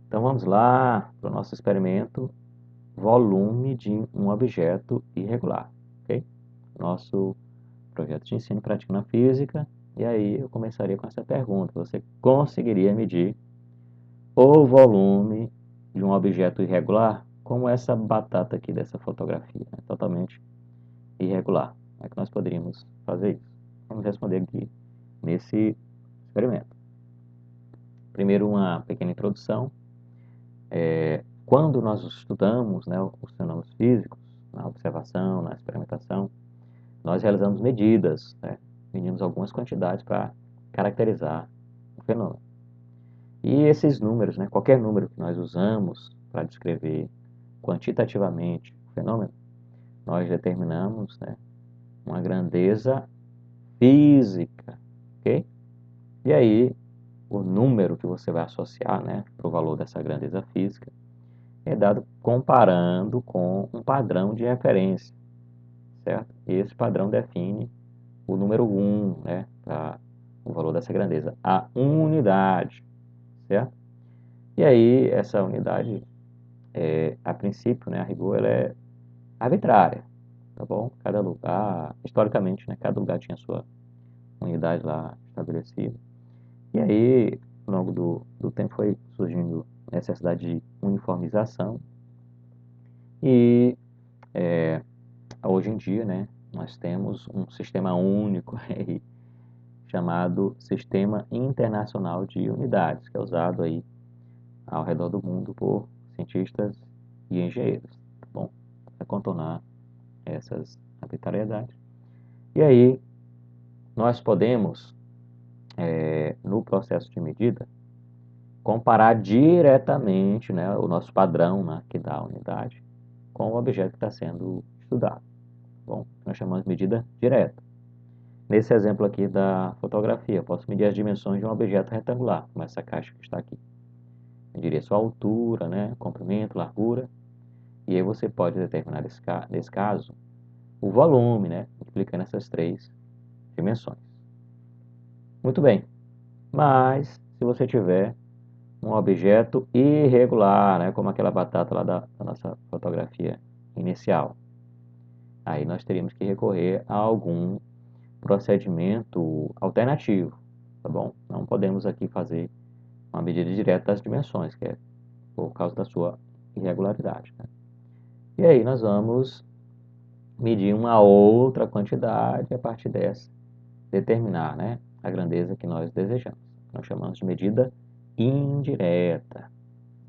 Então vamos lá para o nosso experimento, volume de um objeto irregular, ok? Nosso projeto de ensino prático na física, e aí eu começaria com essa pergunta: você conseguiria medir o volume de um objeto irregular, como essa batata aqui dessa fotografia, né? Totalmente irregular? Como é que nós poderíamos fazer isso? Vamos responder aqui nesse experimento. Primeiro, uma pequena introdução. Quando nós estudamos, né, os fenômenos físicos, na observação, na experimentação, nós realizamos medidas, né? Medimos algumas quantidades para caracterizar o fenômeno. E esses números, né, qualquer número que nós usamos para descrever quantitativamente o fenômeno, nós determinamos, né, uma grandeza física, ok? E aí, o número que você vai associar, né, para o valor dessa grandeza física é dado comparando com um padrão de referência, certo? E esse padrão define o número 1, né, para o valor dessa grandeza, a unidade, certo? E aí, essa unidade, a princípio, né, a rigor, ela é arbitrária, tá bom? Cada lugar, historicamente, né, cada lugar tinha a sua unidade lá estabelecida. E aí, ao longo do tempo, foi surgindo a necessidade de uniformização. E hoje em dia, né, nós temos um sistema único aí, chamado Sistema Internacional de Unidades, que é usado aí ao redor do mundo por cientistas e engenheiros, tá bom? Para contornar essas arbitrariedades. E aí, nós podemos, no processo de medida, comparar diretamente, né, o nosso padrão, né, que dá a unidade com o objeto que está sendo estudado, tá bom? Nós chamamos de medida direta. Nesse exemplo aqui da fotografia, eu posso medir as dimensões de um objeto retangular, como essa caixa que está aqui. Mediria sua altura, né, comprimento, largura, e aí você pode determinar, nesse caso, o volume, né, multiplicando essas três dimensões. Muito bem, mas se você tiver um objeto irregular, né, como aquela batata lá da nossa fotografia inicial, aí nós teríamos que recorrer a algum procedimento alternativo, tá bom? Não podemos aqui fazer uma medida direta das dimensões, que é por causa da sua irregularidade, né? E aí nós vamos medir uma outra quantidade e a partir dessa determinar, né, a grandeza que nós desejamos. Nós chamamos de medida indireta.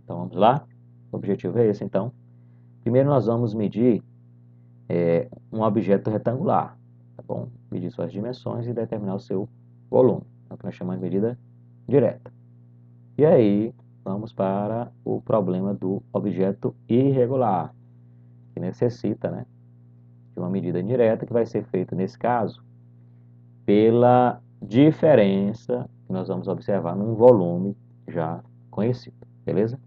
Então vamos lá? O objetivo é esse, então. Primeiro nós vamos medir um objeto retangular, tá bom? Medir suas dimensões e determinar o seu volume. É o que nós chamamos de medida direta. E aí vamos para o problema do objeto irregular, que necessita, né, de uma medida indireta que vai ser feita, nesse caso, pela diferença que nós vamos observar num volume já conhecido, beleza?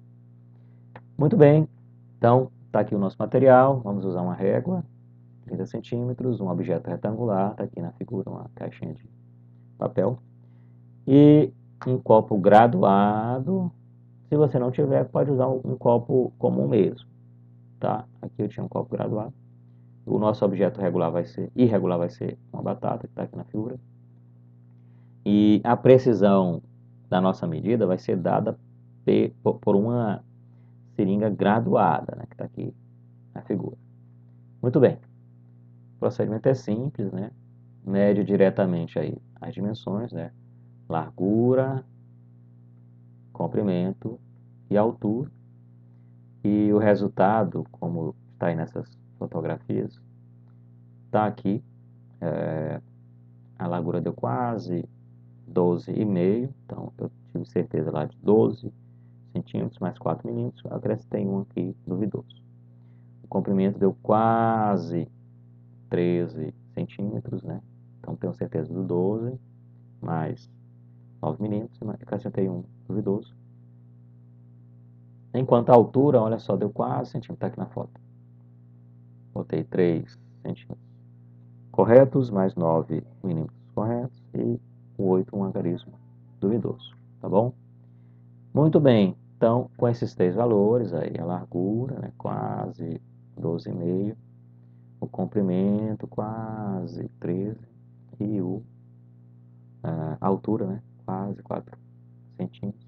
Muito bem, então está aqui o nosso material, vamos usar uma régua, 30 centímetros, um objeto retangular, está aqui na figura uma caixinha de papel, e um copo graduado. Se você não tiver, pode usar um copo comum mesmo, tá? Aqui eu tinha um copo graduado. O nosso objeto irregular vai ser uma batata, que está aqui na figura. E a precisão da nossa medida vai ser dada por uma seringa graduada, né, que está aqui na figura. Muito bem. O procedimento é simples, né? Mede diretamente aí as dimensões, né? Largura, comprimento e altura. E o resultado, como está aí nessas fotografias, está aqui. A largura deu quase 12,5, então eu tive certeza lá de 12 centímetros mais 4 milímetros, eu acrescentei um aqui duvidoso. O comprimento deu quase 13 centímetros, né? Então tenho certeza do 12 mais 9 milímetros, acrescentei um duvidoso. Enquanto a altura, olha só, deu quase centímetro, está aqui na foto. Botei 3 centímetros corretos, mais 9 milímetros corretos e o 8 um algarismo duvidoso, tá bom? Muito bem, Então, com esses três valores, aí a largura, né, quase 12,5, o comprimento, quase 13, e a altura, né, quase 4 centímetros,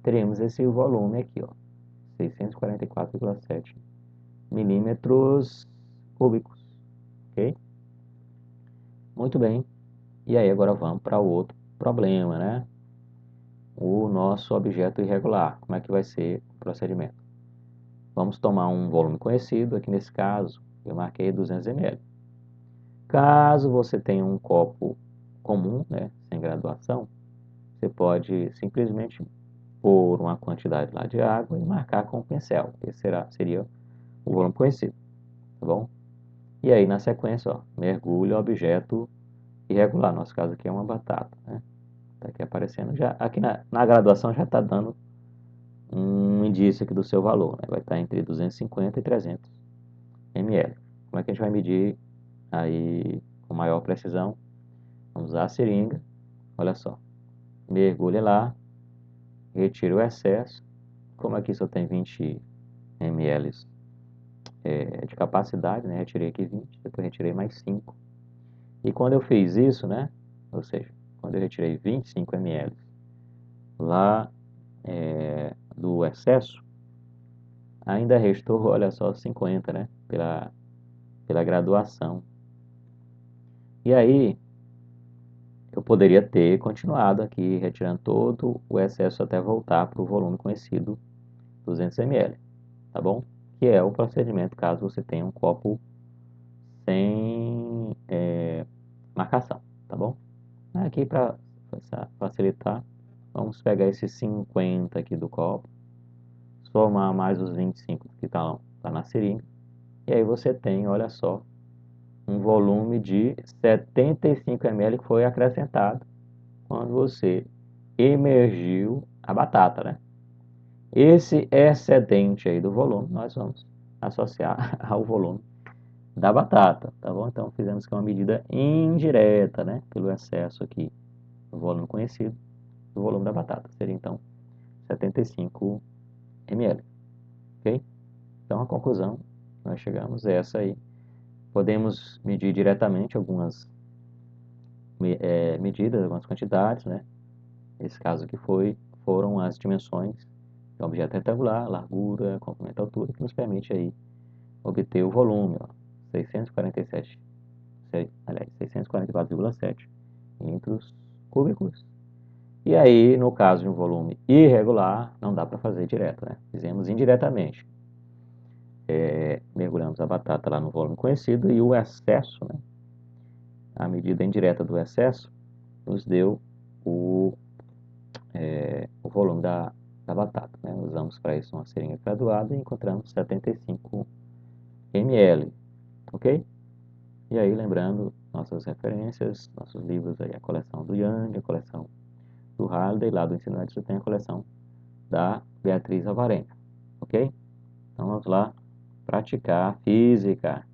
teremos esse volume aqui, ó, 644,7 milímetros cúbicos, ok? Muito bem. E aí agora vamos para o outro problema, né? O nosso objeto irregular. Como é que vai ser o procedimento? Vamos tomar um volume conhecido, aqui nesse caso eu marquei 200 ml. Caso você tenha um copo comum, né, sem graduação, você pode simplesmente pôr uma quantidade lá de água e marcar com o pincel. Esse seria o volume conhecido, tá bom? E aí na sequência, ó, mergulha o objeto irregular. Nosso caso aqui é uma batata, né? Tá aqui aparecendo já. Aqui na graduação já está dando um indício aqui do seu valor, né? Vai estar entre 250 e 300 ml. Como é que a gente vai medir aí com maior precisão? Vamos usar a seringa. Olha só. Mergulha lá, retira o excesso. Como aqui só tem 20 ml de capacidade, né? Retirei aqui 20, depois retirei mais 5. E quando eu fiz isso, né? Ou seja, quando eu retirei 25 ml lá do excesso, ainda restou, olha só, 50, né? Pela graduação. E aí, eu poderia ter continuado aqui, retirando todo o excesso até voltar para o volume conhecido, 200 ml, tá bom? Que é o procedimento caso você tenha um copo sem marcação, tá bom? Aqui para facilitar, vamos pegar esses 50 aqui do copo, somar mais os 25 que tá na seringa, e aí você tem, olha só, um volume de 75 ml que foi acrescentado quando você emergiu a batata, né? Esse excedente aí do volume nós vamos associar ao volume da batata, tá bom? Então fizemos aqui uma medida indireta, né? Pelo excesso aqui do volume conhecido, do volume da batata. Seria então 75 ml, ok? Então a conclusão nós chegamos é essa aí. Podemos medir diretamente algumas medidas, algumas quantidades, né? Esse caso aqui foram as dimensões do objeto retangular, largura, comprimento, altura, que nos permite aí obter o volume, ó, 647, aliás, 644,7 milímetros cúbicos. E aí, no caso de um volume irregular, não dá para fazer direto, né? Fizemos indiretamente. Mergulhamos a batata lá no volume conhecido e o excesso, né? A medida indireta do excesso nos deu o volume da batata, né? Usamos para isso uma seringa graduada e encontramos 75 ml, ok? E aí, lembrando nossas referências, nossos livros aí, a coleção do Young, a coleção do Halliday, lá do Ensino Médio tem a coleção da Beatriz Alvarenga, ok? Então vamos lá praticar física.